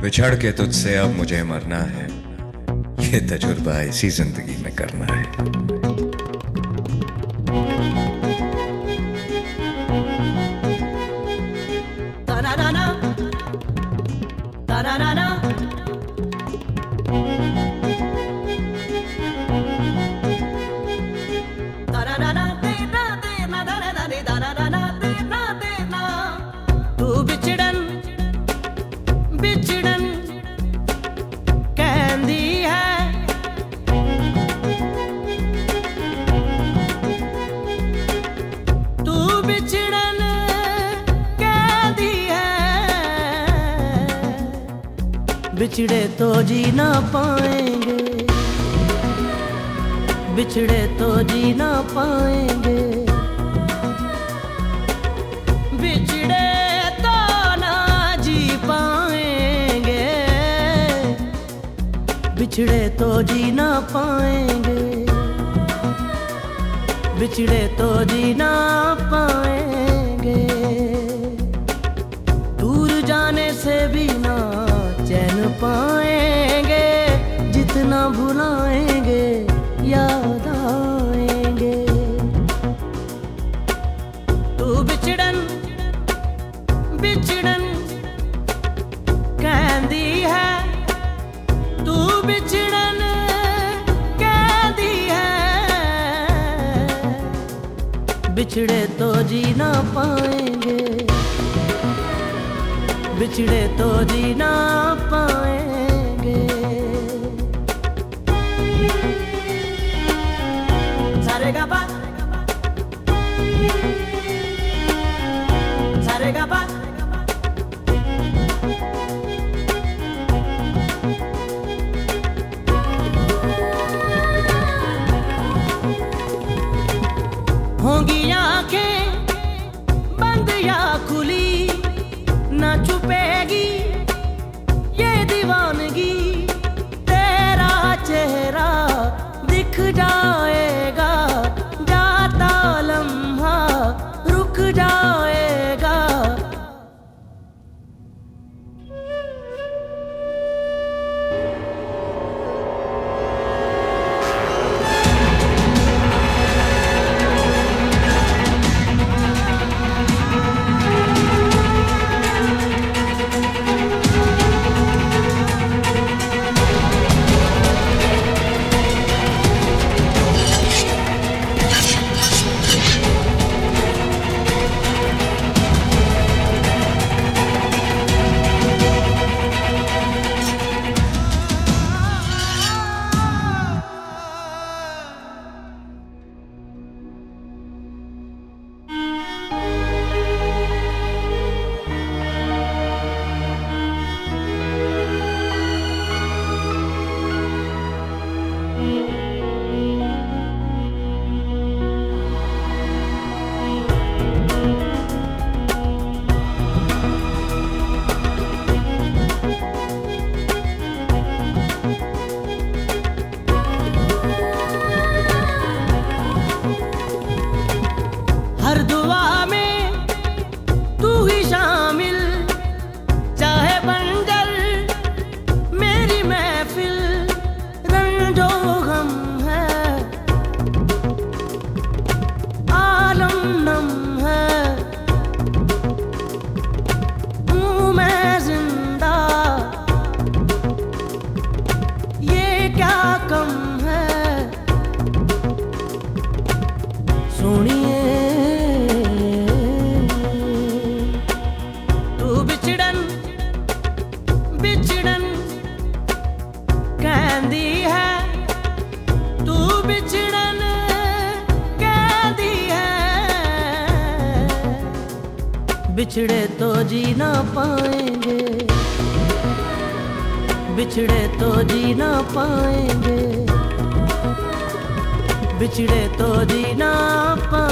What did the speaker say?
बिछड़ के तुझसे अब मुझे मरना है, ये तजुर्बा इसी जिंदगी में करना है। तू बिछड़न बिछड़न कहंदी है, तू बिछड़न कहंदी है, बिछड़े तो जी ना पाएंगे, बिछड़े तो जी ना पाएंगे, बिछड़े तो ना जी पाएंगे, बिछड़े तो जी ना पाएंगे, बिछड़े तो जी ना पाएंगे। दूर जाने से भी ना चैन पाएंगे, जितना भुलाएंगे याद आएंगे। तू बिछड़न बिछड़न कहंदी है, तू बिछड़न कहंदी है, बिछड़े तो जी ना पाएंगे, बिछड़े तो जी ना पाएंगे। सारे गा पा सारे गा पा होंगी आंखें बंद या खुली, ना छुपेगी ये दीवानगी, तेरा चेहरा दिख जाएगा, जाता लम्हा रुक जाएगा। हर दुआ में तू ही शामिल, चाहे बंजर मेरी महफिल, रंजो गम है आलम नम है, हूँ मैं जिंदा ये क्या कम है। सुनिए बिछड़न कहंदी है, तू बिछड़न कहंदी है, बिछड़े तो जी ना पाएंगे, बिछड़े तो जी ना पाएंगे, बिछड़े तो जी ना पाएंगे।